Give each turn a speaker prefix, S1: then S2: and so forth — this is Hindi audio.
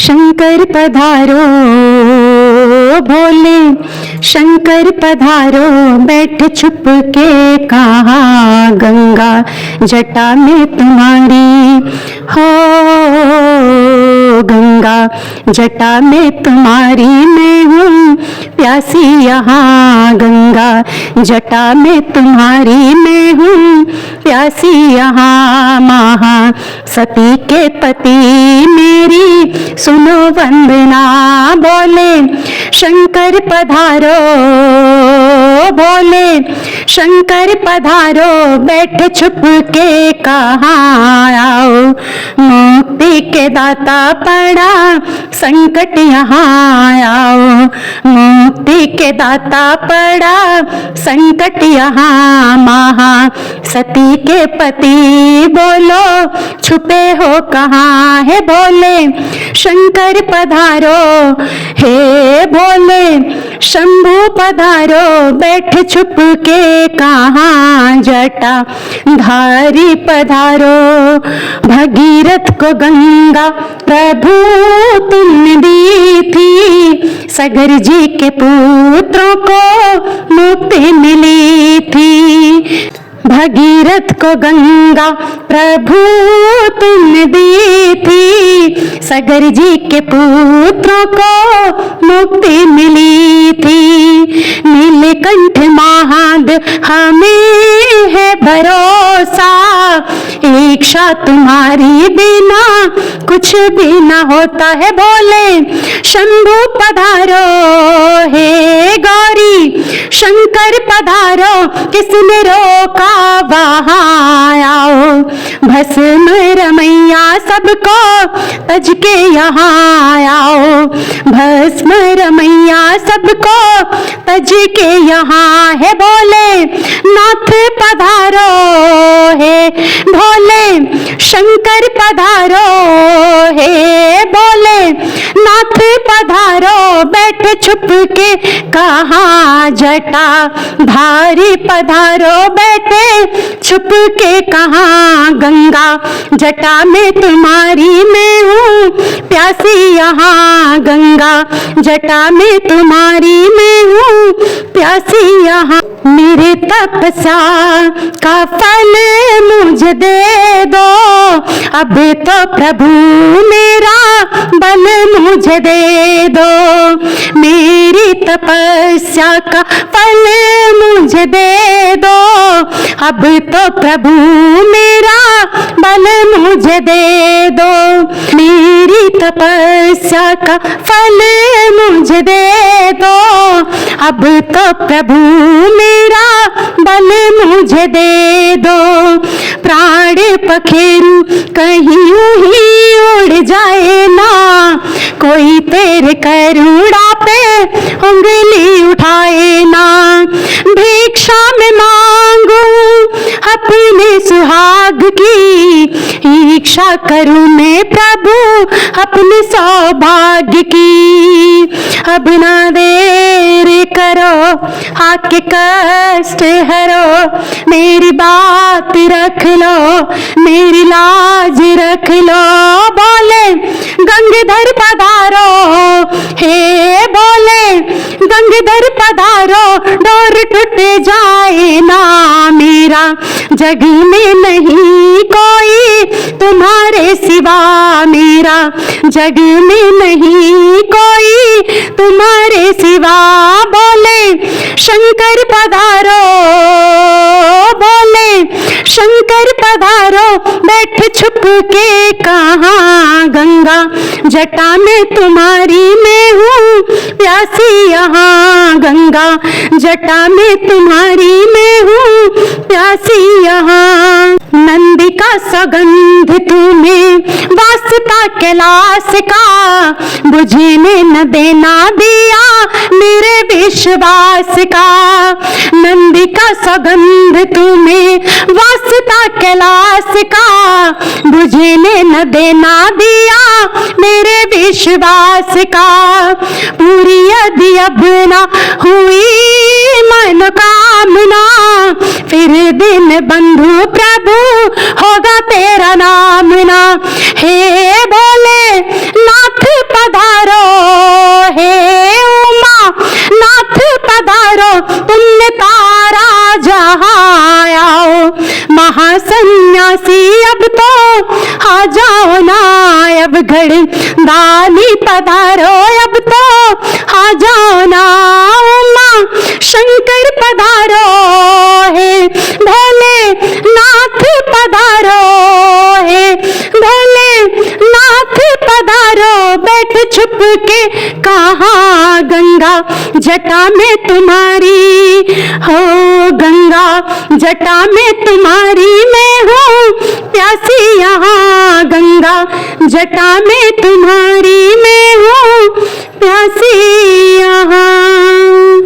S1: शंकर पधारो भोले शंकर पधारो, बैठ छुप के कहा गंगा जटा में तुम्हारी हो, गंगा जटा में तुम्हारी मैं हूँ प्यासी यहाँ, गंगा जटा में तुम्हारी मैं हूँ प्यासी यहाँ। महा सती के पति मेरी सुनो वंदना, बोले शंकर पधारो भोले शंकर पधारो, बैठ छुप के कहाँ आओ, मुक्ति के दाता पड़ा संकट यहाँ आओ, मुक्ति के दाता पड़ा संकट यहाँ। महा सती के पति बोलो छुपे हो कहाँ है, बोले शंकर पधारो हे भोले शंभु पधारो, बैठ छुप के कहाँ जटा धारी पधारो। भगीरथ को गंगा प्रभु तुमने दी थी, सगर जी के पुत्रों को मुक्ति मिली थी। भगीरथ को गंगा प्रभु तुमने दी थी, सगर जी के पुत्रों को मुक्ति मिली थी। नीलकंठ महादेव हमें है भरोसा, इच्छा तुम्हारी बिना कुछ भी न होता है, बोले शंभु पधारो हे गौरी शंकर पधारो, किसने रोका वहाँ आओ, भस्म रमैया सबको तज के यहाँ आओ, भस्म रमैया सबको तज के यहाँ है, बोले नाथ पधारो हे भोले शंकर पधारो हे भोले नाथ पधारो, बैठ छुप के कहाँ जटा धारी पधारो, बैठे छुप के कहाँ गंगा जटा में तुम्हारी मैं हूँ प्यासी यहाँ, गंगा जटा में तुम्हारी मैं हूँ प्यासी यहाँ। मेरे तपस्या का फल मुझे दे दो, अब तो प्रभु मेरा बल मुझे दे दो, मेरी तपस्या का फल मुझे दे दो, अब तो प्रभु मेरा बल मुझे दे दो, मेरी तपस्या का फल मुझे दे दो, अब तो प्रभु मेरा बल मुझे दे दो। प्राण पखेरु कहीं ही उड़ जाए ना, कोई तेरे करुणा पे उंगली उठाए ना, भिक्षा में मांगू अपने सुहाग की, इच्छा करूं मैं प्रभु अपने सौभाग्य की। अब ना देर करो आके कष्ट हरो, मेरी बात रख लो मेरी लाज रख लो, बोले गंगाधर पधारो हे बोले गंगाधर पधारो, डोर टूट जाए ना मेरा, जग में नहीं कोई तुम्हारे सिवा मेरा, जग में नहीं कोई तुम्हारे सिवा, बोले शंकर पधारो बोले शंकर पधारो, बैठ छुप के कहाँ गंगा जटा में तुम्हारी मैं हूँ प्यासी यहाँ, गंगा जटा में तुम्हारी मैं हूँ प्यासी यहाँ। नंदी का सौगंध तुम्हें वास्ता कैलाश का, बुझने न देना दिया मेरे विश्वास का, नंदी का सौगंध तुम्हें वास्ता कैलाश का, बुझने न देना दिया मेरे विश्वास का। पूरी यदि अब न हुई मनोकामना, फिर दिन बंधु प्रभु होगा तेरा नाम ना, हे बोले नाथ प्यासी अब तो आ जाओ ना, अब घर दानी पधारो, अब तो आ जाओ ना, उमा शंकर पधारो, हे भोले नाथ पधारो, हे भोले नाथ पधारो, बैठ छुप के कहाँ गंगा जटा में तुम्हारी, हो गंगा जटा में तुम्हारी, मैं हूँ प्यासी यहाँ गंगा जटा में तुम्हारी, मैं हूँ प्यासी यहाँ।